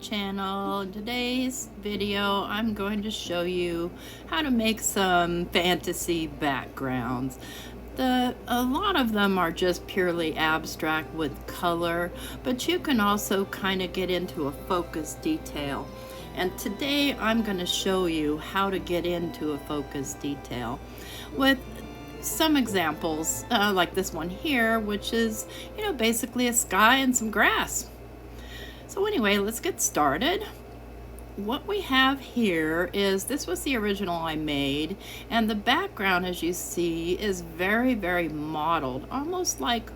channel. In today's video I'm going to show you how to make some fantasy backgrounds. A lot of them are just purely abstract with color, but you can also kind of get into a focus detail. And today I'm going to show you how to get into a focus detail with some examples like this one here, which is, basically a sky and some grass. So anyway, let's get started. What we have here is, this was the original I made, and the background, as you see, is very, very mottled, almost like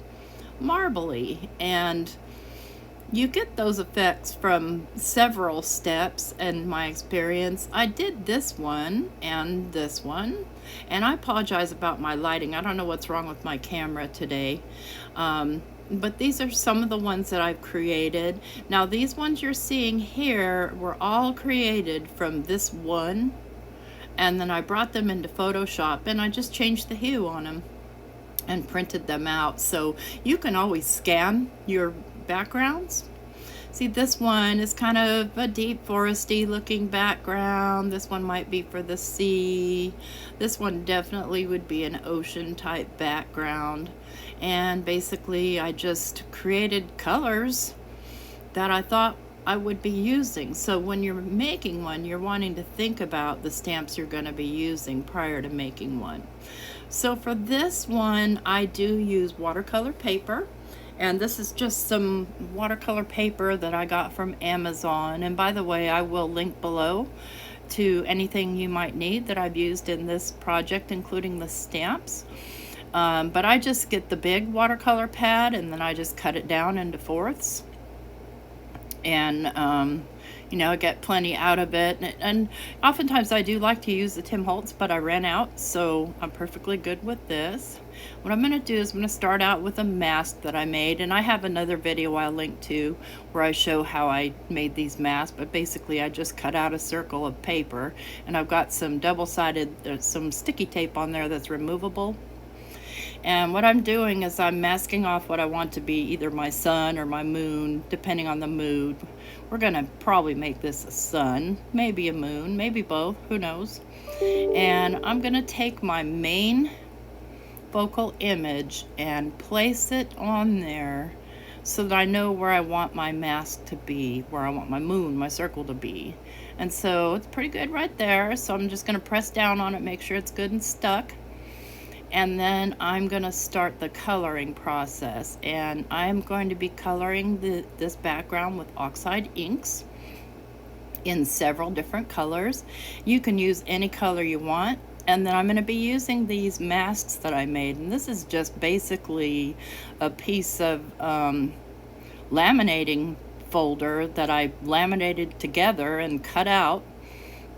marbly, and you get those effects from several steps in my experience. I did this one, and I apologize about my lighting. I don't know what's wrong with my camera today. But these are some of the ones that I've created. Now these ones you're seeing here were all created from this one, and then I brought them into Photoshop and I just changed the hue on them and printed them out. So you can always scan your backgrounds. See, this one is kind of a deep foresty looking background. This one might be for the sea. This one definitely would be an ocean type background. And basically I just created colors that I thought I would be using. So when you're making one, you're wanting to think about the stamps you're going to be using prior to making one. So for this one, I do use watercolor paper. And this is just some watercolor paper that I got from Amazon. And by the way, I will link below to anything you might need that I've used in this project, including the stamps. But I just get the big watercolor pad and then I just cut it down into fourths. And I get plenty out of it. And oftentimes I do like to use the Tim Holtz, but I ran out, so I'm perfectly good with this. What I'm going to do is I'm going to start out with a mask that I made, and I have another video I'll link to where I show how I made these masks, but basically I just cut out a circle of paper, and I've got some double-sided, some sticky tape on there that's removable. And what I'm doing is I'm masking off what I want to be either my sun or my moon, depending on the mood. We're going to probably make this a sun, maybe a moon, maybe both, who knows. And I'm going to take my main focal image and place it on there so that I know where I want my mask to be, where I want my moon, my circle to be. And so it's pretty good right there. So I'm just going to press down on it, make sure it's good and stuck. And then I'm going to start the coloring process, and I'm going to be coloring this background with Oxide Inks in several different colors. You can use any color you want. And then I'm going to be using these masks that I made, and this is just basically a piece of laminating folder that I laminated together and cut out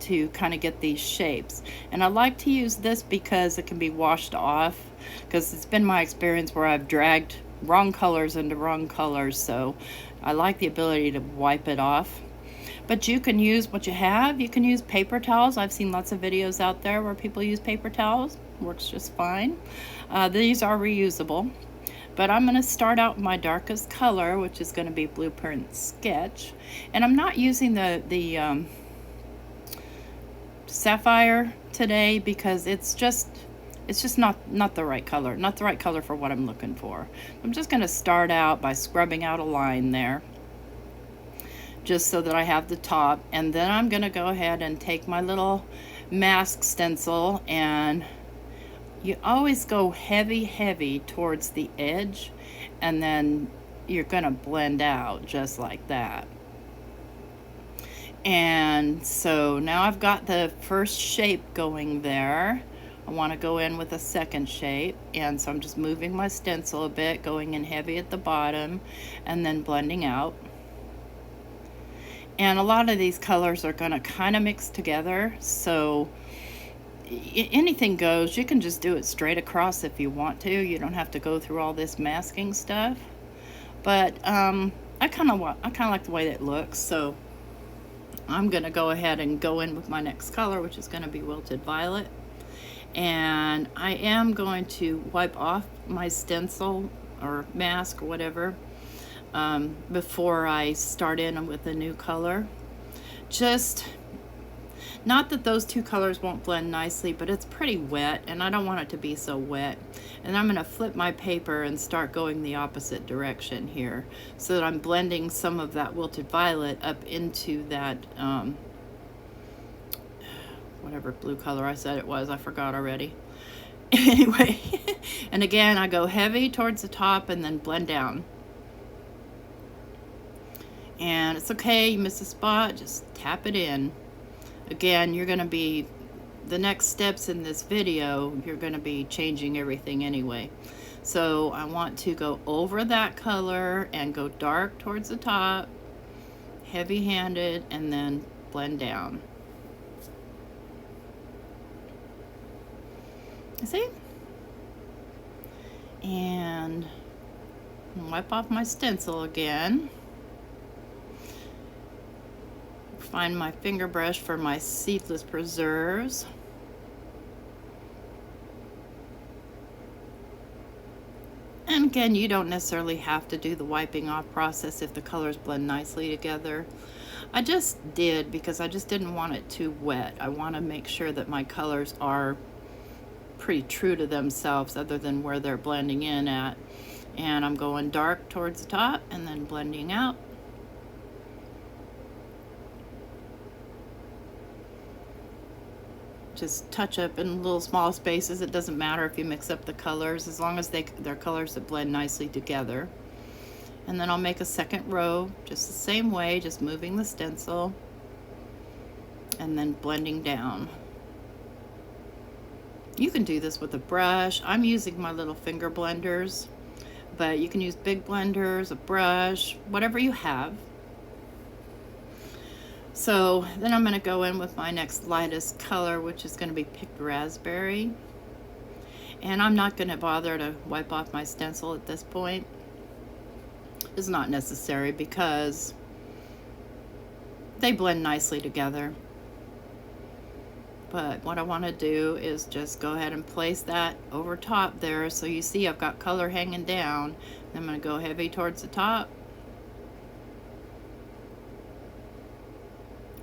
to kind of get these shapes. And I like to use this because it can be washed off, because it's been my experience where I've dragged wrong colors into wrong colors, so I like the ability to wipe it off. But you can use what you have. You can use paper towels. I've seen lots of videos out there where people use paper towels. Works just fine. These are reusable. But I'm going to start out my darkest color, which is going to be Blueprint Sketch. And I'm not using the sapphire today because it's just not the right color, for what I'm looking for. I'm just going to start out by scrubbing out a line there, just so that I have the top, and then I'm going to go ahead and take my little mask stencil, and you always go heavy towards the edge, and then you're going to blend out just like that. And so now I've got the first shape going there. I want to go in with a second shape, and so I'm just moving my stencil a bit, going in heavy at the bottom and then blending out. And a lot of these colors are going to kind of mix together, so anything goes. You can just do it straight across if you want to. You don't have to go through all this masking stuff. But I kind of like the way that looks, so I'm going to go ahead and go in with my next color, which is going to be Wilted Violet. And I am going to wipe off my stencil or mask or whatever before I start in with a new color. Just, not that those two colors won't blend nicely, but it's pretty wet and I don't want it to be so wet. And I'm gonna flip my paper and start going the opposite direction here so that I'm blending some of that wilted violet up into that, whatever blue color I said it was, I forgot already. Anyway, and again, I go heavy towards the top and then blend down. And it's okay, you miss a spot, just tap it in. Again, you're gonna be, the next steps in this video, you're gonna be changing everything anyway. So I want to go over that color and go dark towards the top, heavy-handed, and then blend down. See? And wipe off my stencil again. Find my finger brush for my seedless preserves. And again, you don't necessarily have to do the wiping off process if the colors blend nicely together. I just did because I just didn't want it too wet. I want to make sure that my colors are pretty true to themselves other than where they're blending in at. And I'm going dark towards the top and then blending out. Just touch up in little small spaces. It doesn't matter if you mix up the colors as long as they're colors that blend nicely together. And then I'll make a second row just the same way, just moving the stencil and then blending down. You can do this with a brush. I'm using my little finger blenders, but you can use big blenders, a brush, whatever you have. So then I'm going to go in with my next lightest color, which is going to be picked raspberry. And I'm not going to bother to wipe off my stencil at this point. It's not necessary because they blend nicely together. But what I want to do is just go ahead and place that over top there. So you see I've got color hanging down. I'm going to go heavy towards the top.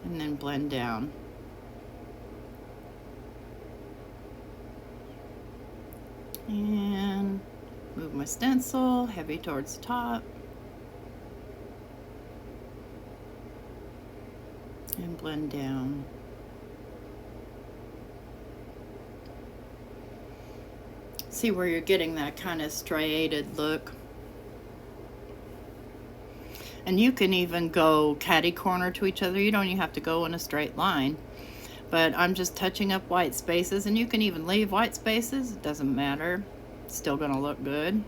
And then blend down. And move my stencil heavy towards the top. And blend down. See where you're getting that kind of striated look. And you can even go catty corner to each other. You don't even have to go in a straight line. But I'm just touching up white spaces, and you can even leave white spaces. It doesn't matter. It's still going to look good.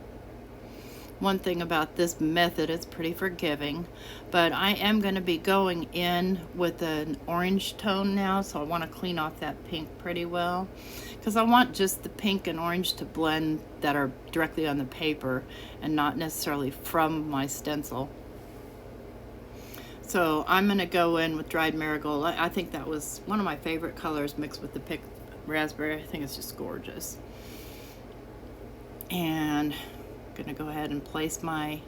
One thing about this method, it's pretty forgiving. But I am going to be going in with an orange tone now, so I want to clean off that pink pretty well. Because I want just the pink and orange to blend that are directly on the paper and not necessarily from my stencil. So I'm going to go in with dried marigold. I think that was one of my favorite colors mixed with the picked raspberry. I think it's just gorgeous. And I'm going to go ahead and place my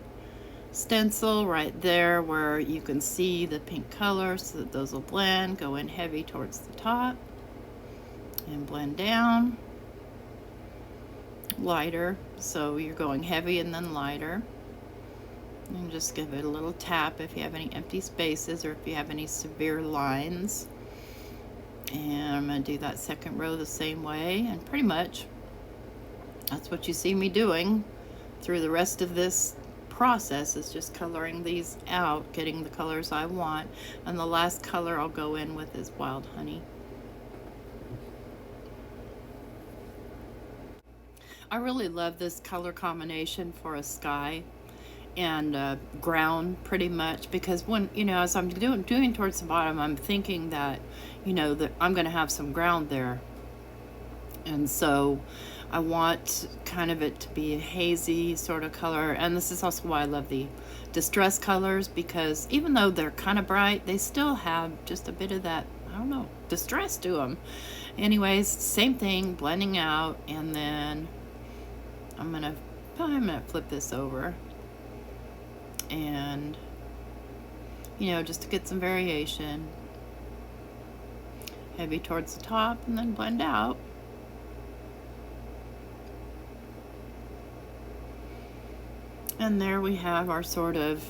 stencil right there where you can see the pink color so that those will blend. Go in heavy towards the top and blend down. Lighter, so you're going heavy and then lighter. And just give it a little tap if you have any empty spaces or if you have any severe lines. And I'm going to do that second row the same way, and pretty much that's what you see me doing through the rest of this process, is just coloring these out, getting the colors I want. And the last color I'll go in with is Wild Honey. I really love this color combination for a sky and ground, pretty much, because when, you know, as I'm doing towards the bottom, I'm thinking that, you know, that I'm going to have some ground there, and so I want kind of it to be a hazy sort of color. And this is also why I love the distress colors, because even though they're kind of bright, they still have just a bit of that, I don't know, distress to them. Anyways, same thing, blending out, and then I'm gonna flip this over. and, you know, just to get some variation. Heavy towards the top and then blend out. And there we have our sort of,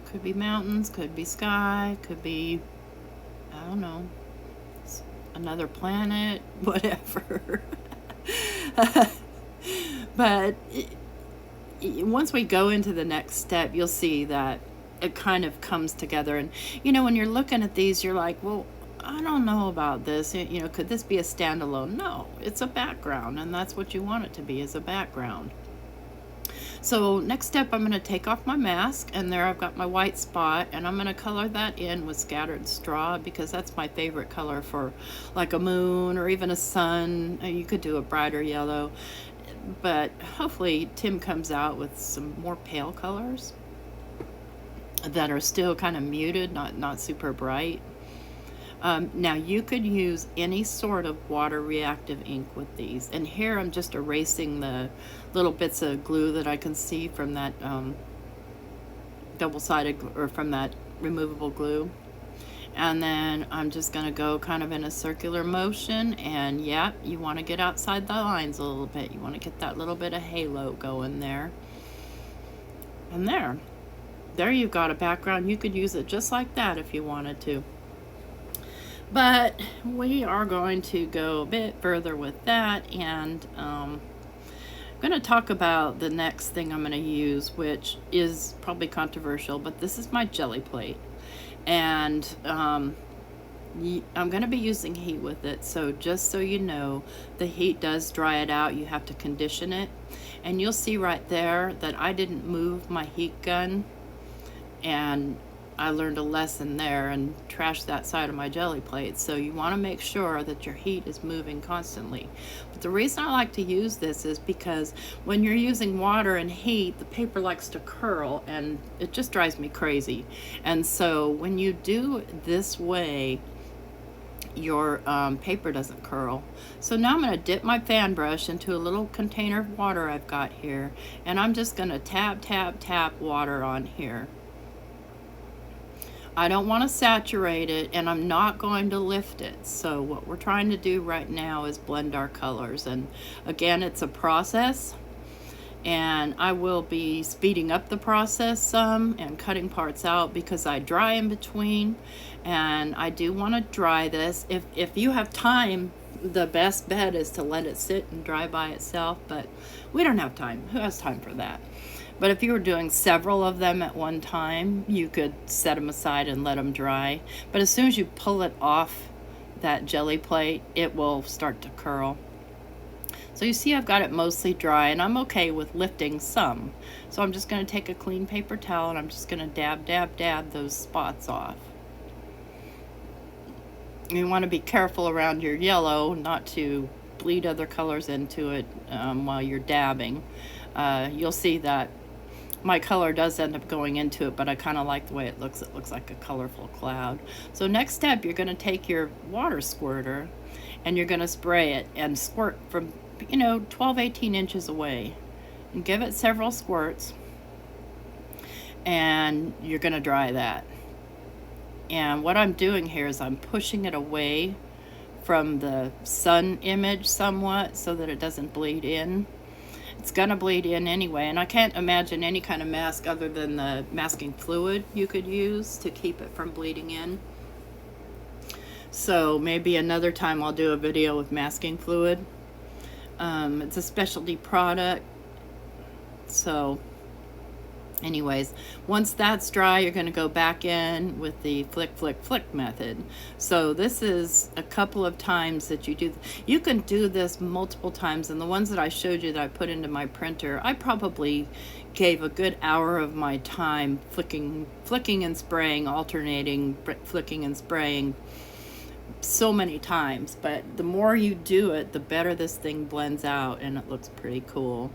could be mountains, could be sky, could be, I don't know, another planet, whatever. But once we go into the next step, you'll see that it kind of comes together. And, you know, when you're looking at these, you're like, well, I don't know about this. You know, could this be a standalone? No, it's a background, and that's what you want it to be, is a background. So next step, I'm going to take off my mask, and there I've got my white spot, and I'm going to color that in with scattered straw, because that's my favorite color for like a moon or even a sun. You could do a brighter yellow, but hopefully Tim comes out with some more pale colors that are still kind of muted, not super bright. Now you could use any sort of water reactive ink with these, and here I'm just erasing the little bits of glue that I can see from that double-sided, or from that removable glue. And then I'm just going to go kind of in a circular motion, and yeah, you want to get outside the lines a little bit. You want to get that little bit of halo going there. And there you've got a background. You could use it just like that if you wanted to. But we are going to go a bit further with that, and I'm going to talk about the next thing I'm going to use, which is probably controversial, but this is my Gelli Plate. And I'm going to be using heat with it, so just so you know, the heat does dry it out. You have to condition it, and you'll see right there that I didn't move my heat gun, and I learned a lesson there and trashed that side of my Gelli Plate. So you want to make sure that your heat is moving constantly. But the reason I like to use this is because when you're using water and heat, the paper likes to curl, and it just drives me crazy. And so when you do this way, your paper doesn't curl. So now I'm going to dip my fan brush into a little container of water I've got here, and I'm just going to tap water on here. I don't want to saturate it, and I'm not going to lift it. So what we're trying to do right now is blend our colors. And again, it's a process, and I will be speeding up the process some and cutting parts out because I dry in between, and I do want to dry this. If you have time, the best bet is to let it sit and dry by itself, but we don't have time. Who has time for that? But if you were doing several of them at one time, you could set them aside and let them dry. But as soon as you pull it off that Gelli Plate, it will start to curl. So you see I've got it mostly dry, and I'm okay with lifting some. So I'm just going to take a clean paper towel, and I'm just going to dab those spots off. You want to be careful around your yellow not to bleed other colors into it while you're dabbing. You'll see that my color does end up going into it, but I kind of like the way it looks. It looks like a colorful cloud. So next step, you're going to take your water squirter, and you're going to spray it and squirt from, 12-18 inches away, and give it several squirts, and you're going to dry that. And what I'm doing here is I'm pushing it away from the sun image somewhat so that it doesn't bleed in. It's gonna bleed in anyway, and I can't imagine any kind of mask other than the masking fluid you could use to keep it from bleeding in. So maybe another time I'll do a video with masking fluid. It's a specialty product. So anyways, once that's dry, you're going to go back in with the flick method. So this is a couple of times that you do. You can do this multiple times, and the ones that I showed you that I put into my printer, I probably gave a good hour of my time flicking and spraying, alternating flicking and spraying so many times. But the more you do it, the better this thing blends out, and it looks pretty cool.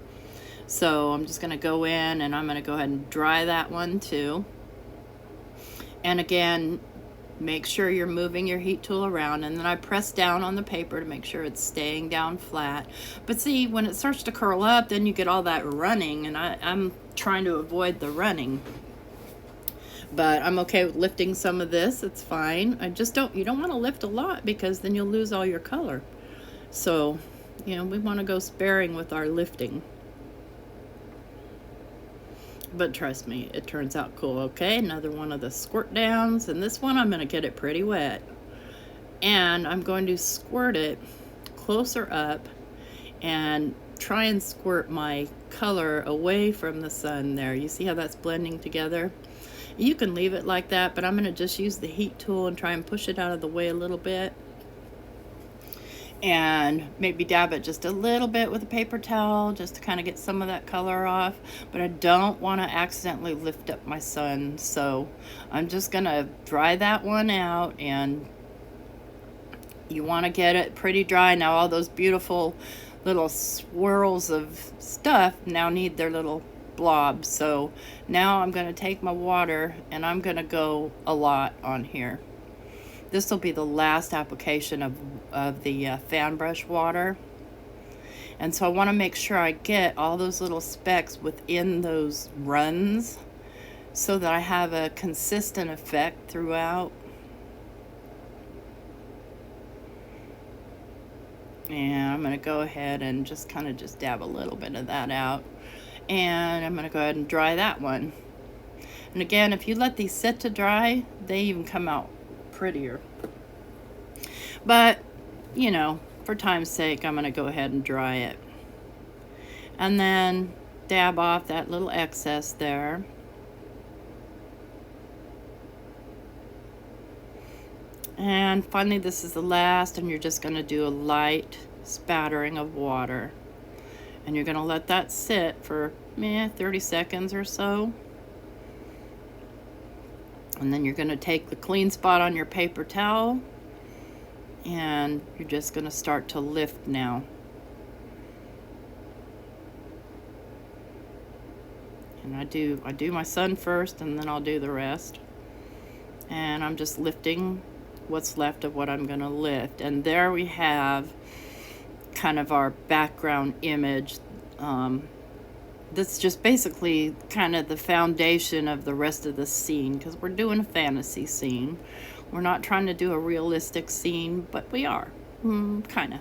So I'm just going to go in, and I'm going to go ahead and dry that one too. And again, make sure you're moving your heat tool around, and then I press down on the paper to make sure it's staying down flat. But see, when it starts to curl up, then you get all that running, and I'm trying to avoid the running. But I'm okay with lifting some of this, it's fine. You don't want to lift a lot because then you'll lose all your color. So, you know, we want to go sparing with our lifting. But trust me, it turns out cool. Okay, another one of the squirt downs, and this one I'm going to get it pretty wet. And I'm going to squirt it closer up and try and squirt my color away from the sun there. You see how that's blending together? You can leave it like that, but I'm going to just use the heat tool and try and push it out of the way a little bit. And maybe dab it just a little bit with a paper towel just to kind of get some of that color off. But I don't want to accidentally lift up my sun, so I'm just going to dry that one out. And you want to get it pretty dry. Now all those beautiful little swirls of stuff now need their little blobs. So now I'm going to take my water and I'm going to go a lot on here. This will be the last application of the fan brush water. And so I want to make sure I get all those little specks within those runs so that I have a consistent effect throughout. And I'm going to go ahead and just kind of just dab a little bit of that out. And I'm going to go ahead and dry that one. And again, if you let these sit to dry, they even come out prettier. But, you know, for time's sake, I'm going to go ahead and dry it. And then dab off that little excess there. And finally, this is the last, and you're just going to do a light spattering of water. And you're going to let that sit for 30 seconds or so. And then you're going to take the clean spot on your paper towel, and you're just going to start to lift now. And I do my sun first, and then I'll do the rest. And I'm just lifting what's left of what I'm going to lift. And there we have kind of our background image. That's just basically kind of the foundation of the rest of the scene, because we're doing a fantasy scene. We're not trying to do a realistic scene, but we are. Kind of.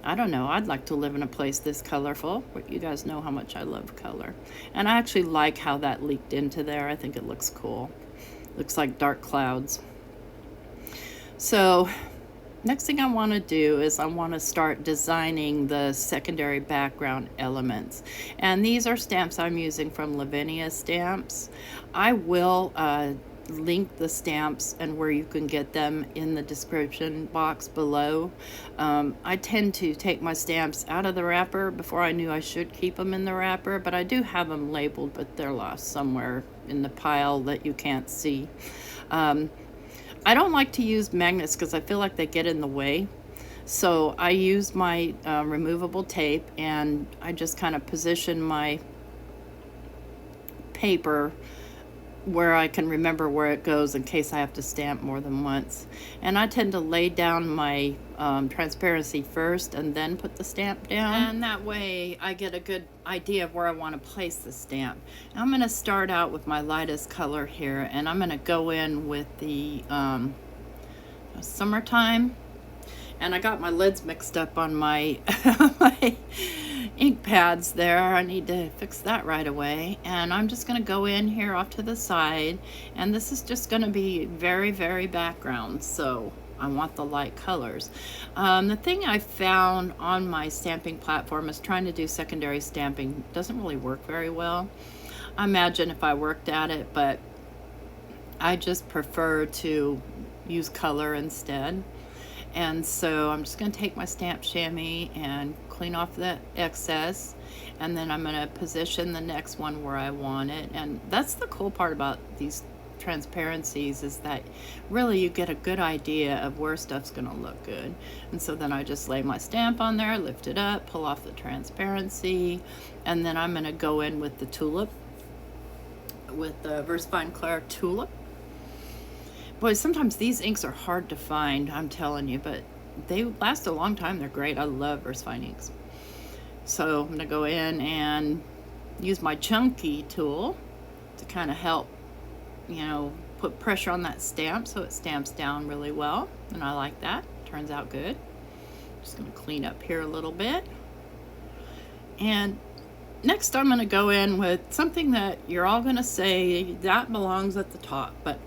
I don't know. I'd like to live in a place this colorful, but you guys know how much I love color. And I actually like how that leaked into there. I think it looks cool. Looks like dark clouds. So next thing I want to do is I want to start designing the secondary background elements. And these are stamps I'm using from Lavinia stamps. I will link the stamps and where you can get them in the description box below. I tend to take my stamps out of the wrapper before I knew I should keep them in the wrapper, but I do have them labeled, but they're lost somewhere in the pile that you can't see. I don't like to use magnets because I feel like they get in the way. So I use my removable tape, and I just kind of position my paper where I can remember where it goes in case I have to stamp more than once. And I tend to lay down my transparency first and then put the stamp down. And that way I get a good idea of where I want to place the stamp. I'm going to start out with my lightest color here, and I'm going to go in with the Summertime. And I got my lids mixed up on my, my ink pads there. I need to fix that right away. And I'm just going to go in here off to the side. And this is just going to be very, very background. So I want the light colors. The thing I found on my stamping platform is trying to do secondary stamping doesn't really work very well. I imagine if I worked at it, but I just prefer to use color instead. And so I'm just going to take my stamp chamois and clean off the excess, and then I'm going to position the next one where I want it. And that's the cool part about these transparencies, is that really you get a good idea of where stuff's going to look good. And so then I just lay my stamp on there, lift it up, pull off the transparency, and then I'm going to go in with the tulip, with the VersaFine Tulip. Boy, sometimes these inks are hard to find, I'm telling you, but they last a long time. They're great. I love VersaFine Inks. So I'm gonna go in and use my chunky tool to kind of help, you know, put pressure on that stamp so it stamps down really well. And I like that. Turns out good. Just gonna clean up here a little bit. And next I'm gonna go in with something that you're all gonna say that belongs at the top, but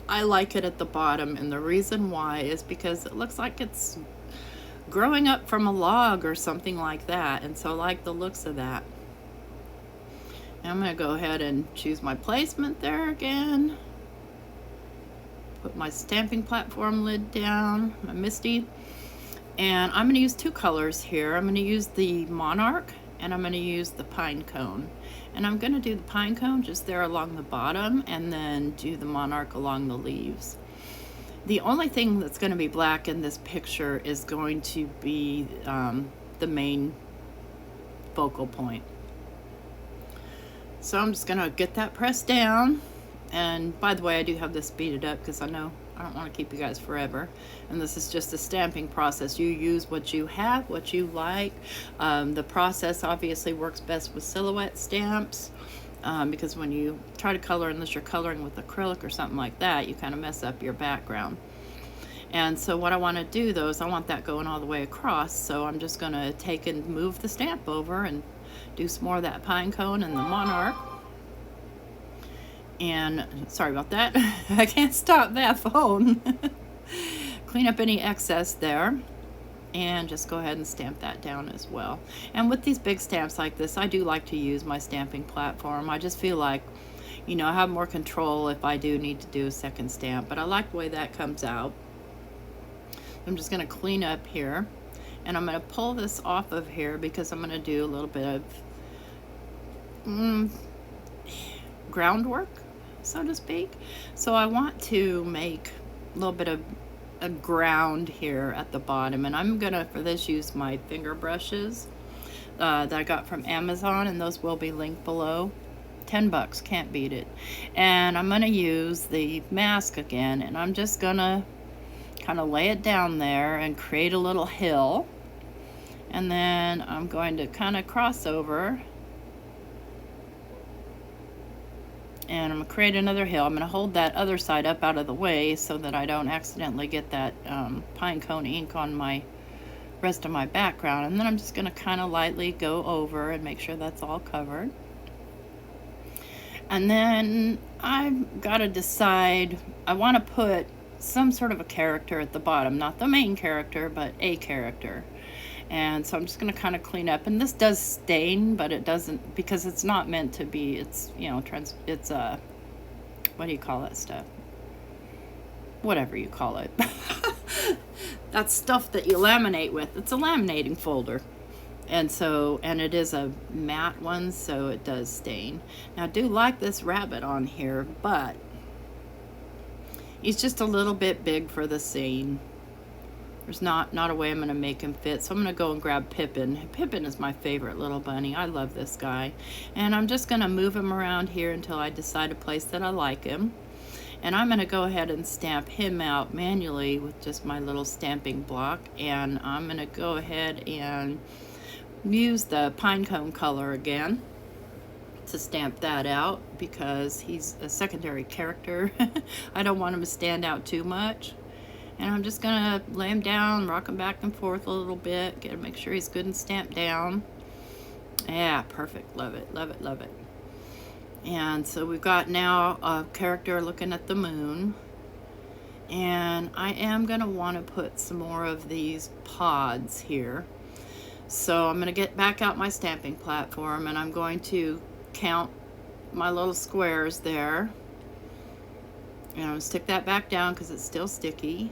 I like it at the bottom, and the reason why is because it looks like it's growing up from a log or something like that, and so I like the looks of that. And I'm going to go ahead and choose my placement there again. Put my stamping platform lid down, my Misty, and I'm going to use two colors here. I'm going to use the Monarch and I'm going to use the Pine Cone. And I'm going to do the Pine Cone just there along the bottom and then do the Monarch along the leaves. The only thing that's going to be black in this picture is going to be the main focal point. So I'm just going to get that pressed down. And by the way, I do have this speeded up because I know I don't want to keep you guys forever. And this is just a stamping process. You use what you have, what you like. The process obviously works best with silhouette stamps because when you try to color, unless you're coloring with acrylic or something like that, you kind of mess up your background. And so what I want to do though is I want that going all the way across. So I'm just going to take and move the stamp over and do some more of that Pine Cone and the Monarch. And sorry about that. I can't stop that phone. Clean up any excess there and just go ahead and stamp that down as well. And with these big stamps like this, I do like to use my stamping platform. I just feel like, you know, I have more control if I do need to do a second stamp, but I like the way that comes out. I'm just going to clean up here and I'm going to pull this off of here because I'm going to do a little bit of groundwork, so to speak. So I want to make a little bit of a ground here at the bottom, and I'm gonna for this use my finger brushes that I got from Amazon, and those will be linked below. $10, can't beat it. And I'm gonna use the mask again, and I'm just gonna kind of lay it down there and create a little hill, and then I'm going to kind of cross over and I'm going to create another hill. I'm going to hold that other side up out of the way so that I don't accidentally get that pine cone ink on my rest of my background. And then I'm just going to kind of lightly go over and make sure that's all covered. And then I've got to decide, I want to put some sort of a character at the bottom, not the main character, but a character. And so I'm just going to kind of clean up, and this does stain, but it doesn't, because it's not meant to be, it's, you know, it's what do you call that stuff? Whatever you call it. That's stuff that you laminate with. It's a laminating folder. And so, and it is a matte one, so it does stain. Now I do like this rabbit on here, but he's just a little bit big for the scene. There's not a way I'm going to make him fit, so I'm going to go and grab Pippin. Pippin is my favorite little bunny. I love this guy. And I'm just going to move him around here until I decide a place that I like him. And I'm going to go ahead and stamp him out manually with just my little stamping block. And I'm going to go ahead and use the pine cone color again to stamp that out because he's a secondary character. I don't want him to stand out too much. And I'm just gonna lay him down, rock him back and forth a little bit, get to make sure he's good and stamped down. Yeah, perfect. Love it, love it, love it. And so we've got now a character looking at the moon. And I am gonna want to put some more of these pods here. So I'm gonna get back out my stamping platform and I'm going to count my little squares there. And I'm gonna stick that back down because it's still sticky.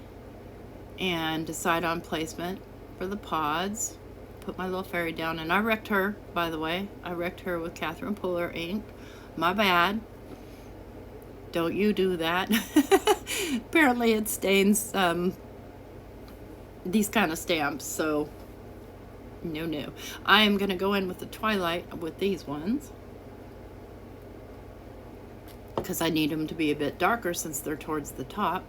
And decide on placement for the pods. Put my little fairy down, and I wrecked her, by the way. I wrecked her with Catherine Puller ink. My bad. Don't you do that. Apparently it stains these kind of stamps, so no. I am gonna go in with the Twilight with these ones. because I need them to be a bit darker since they're towards the top.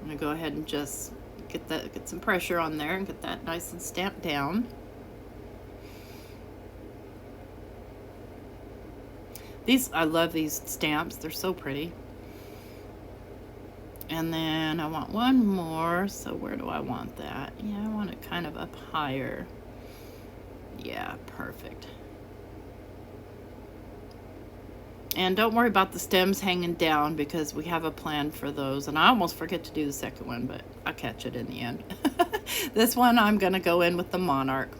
I'm going to go ahead and just get some pressure on there and get that nice and stamped down. I love these stamps. They're so pretty. And then I want one more. So where do I want that? Yeah, I want it kind of up higher. Yeah, perfect. And don't worry about the stems hanging down because we have a plan for those. And I almost forget to do the second one, but I'll catch it in the end. This one I'm going to go in with the monarch.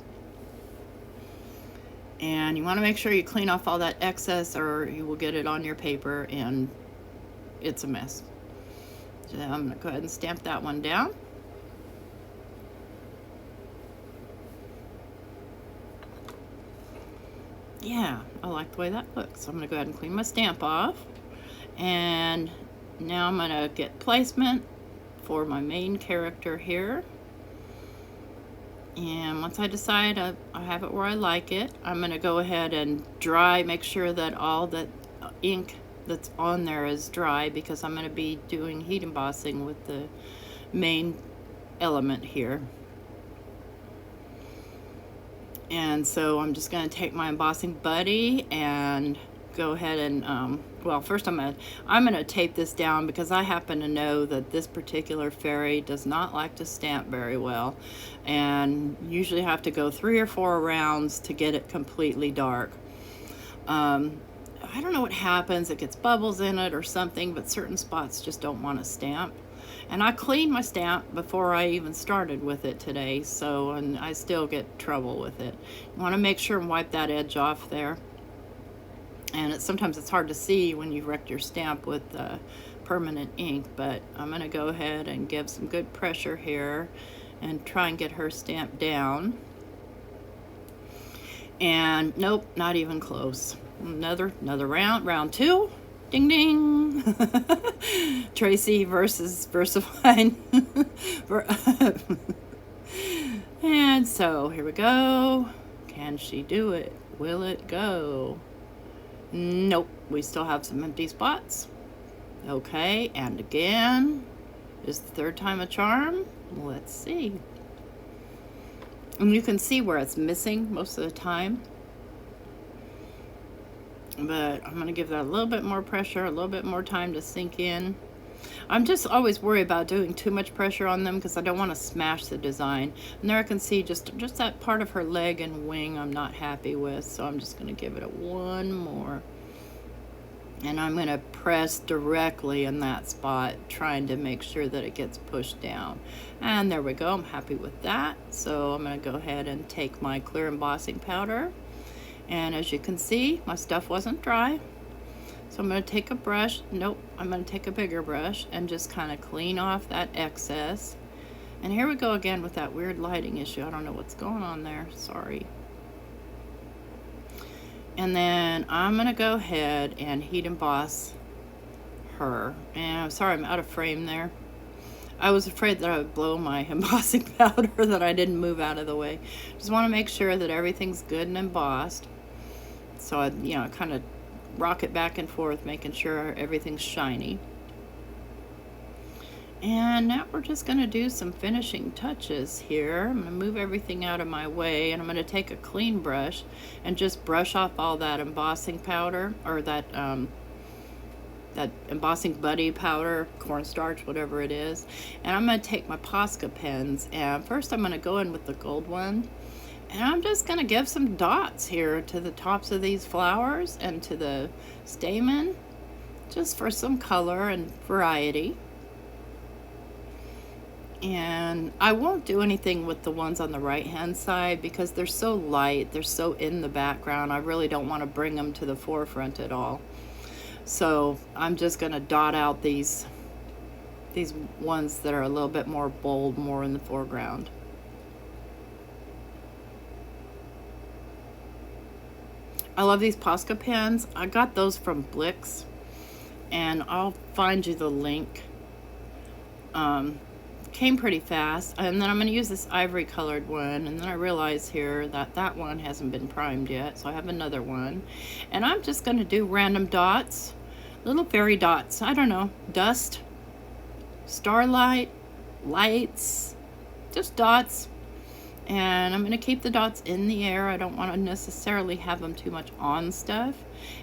And you want to make sure you clean off all that excess or you will get it on your paper and it's a mess. So I'm going to go ahead and stamp that one down. Yeah, I like the way that looks. So I'm going to go ahead and clean my stamp off. And now I'm going to get placement for my main character here. And once I decide I have it where I like it, I'm going to go ahead and make sure that all that ink that's on there is dry, because I'm going to be doing heat embossing with the main element here. And so I'm just going to take my embossing buddy and go ahead and, well, first I'm gonna tape this down because I happen to know that this particular fairy does not like to stamp very well, and usually have to go 3 or 4 rounds to get it completely dark. I don't know what happens, it gets bubbles in it or something, but certain spots just don't want to stamp. And I cleaned my stamp before I even started with it today, and I still get trouble with it. You want to make sure and wipe that edge off there. And sometimes it's hard to see when you've wrecked your stamp with permanent ink, but I'm going to go ahead and give some good pressure here and try and get her stamped down. And nope, not even close. Another round 2. Ding ding. Tracy versus VersaFine. And so here we go. Can she do it? Will it go? Nope, we still have some empty spots. Okay, and again. Is the 3rd time a charm? Let's see. And you can see where it's missing most of the time. But I'm going to give that a little bit more pressure, a little bit more time to sink in. I'm just always worried about doing too much pressure on them because I don't want to smash the design. And there I can see just that part of her leg and wing I'm not happy with, so I'm just going to give it one more. And I'm going to press directly in that spot, trying to make sure that it gets pushed down. And there we go, I'm happy with that. So I'm going to go ahead and take my clear embossing powder. And as you can see, my stuff wasn't dry. So I'm going to take a brush, I'm going to take a bigger brush and just kind of clean off that excess. And here we go again with that weird lighting issue. I don't know what's going on there, sorry. And then I'm going to go ahead and heat emboss her. And I'm sorry, I'm out of frame there. I was afraid that I would blow my embossing powder that I didn't move out of the way. Just want to make sure that everything's good and embossed. So I, kind of rock it back and forth, making sure everything's shiny. And now we're just going to do some finishing touches here. I'm going to move everything out of my way, and I'm going to take a clean brush and just brush off all that embossing powder, or that embossing buddy powder, cornstarch, whatever it is. And I'm going to take my Posca pens, and first I'm going to go in with the gold one. And I'm just going to give some dots here to the tops of these flowers and to the stamen, just for some color and variety. And I won't do anything with the ones on the right hand side because they're so light, they're so in the background. I really don't want to bring them to the forefront at all. So I'm just going to dot out these ones that are a little bit more bold, more in the foreground. I love these Posca pens. I got those from Blick's, and I'll find you the link. came pretty fast. And then I'm going to use this ivory colored one, and then I realize here that that one hasn't been primed yet, so I have another one. And I'm just going to do random dots, little fairy dots, I don't know, dust, starlight, lights, just dots. And I'm going to keep the dots in the air. I don't want to necessarily have them too much on stuff.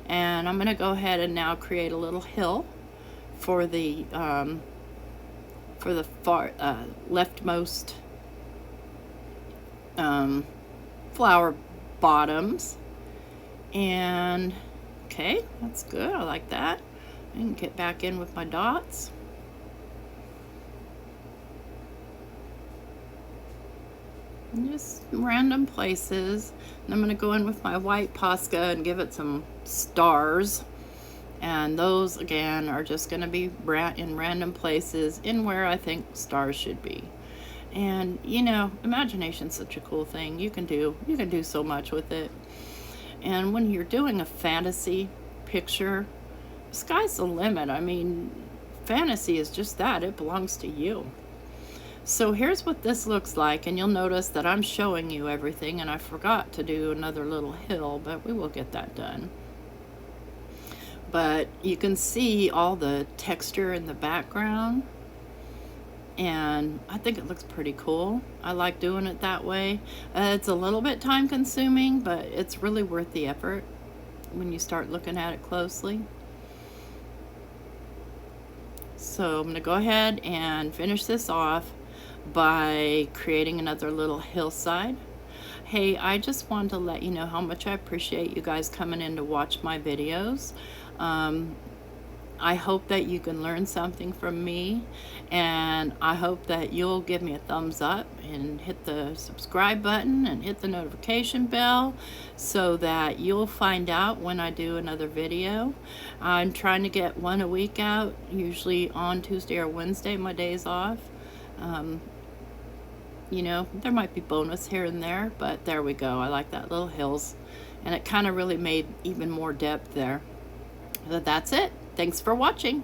And I'm going to go ahead and now create a little hill for the far leftmost flower bottoms. And okay, that's good. I like that. I can get back in with my dots. And just random places. And I'm going to go in with my white Posca and give it some stars. And those, again, are just going to be in random places in where I think stars should be. And, you know, imagination's such a cool thing. You can do so much with it. And when you're doing a fantasy picture, sky's the limit. I mean, fantasy is just that. It belongs to you. So here's what this looks like, and you'll notice that I'm showing you everything, and I forgot to do another little hill, but we will get that done. But you can see all the texture in the background, and I think it looks pretty cool. I like doing it that way. It's a little bit time consuming, but it's really worth the effort when you start looking at it closely. So I'm going to go ahead and finish this off by creating another little hillside. Hey, I just wanted to let you know how much I appreciate you guys coming in to watch my videos. I hope that you can learn something from me, and I hope that you'll give me a thumbs up and hit the subscribe button and hit the notification bell so that you'll find out when I do another video. I'm trying to get one a week out, usually on Tuesday or Wednesday, my days off. You know, there might be bonus here and there, but there we go. I like that little hills, and it kind of really made even more depth there. But that's it. Thanks for watching.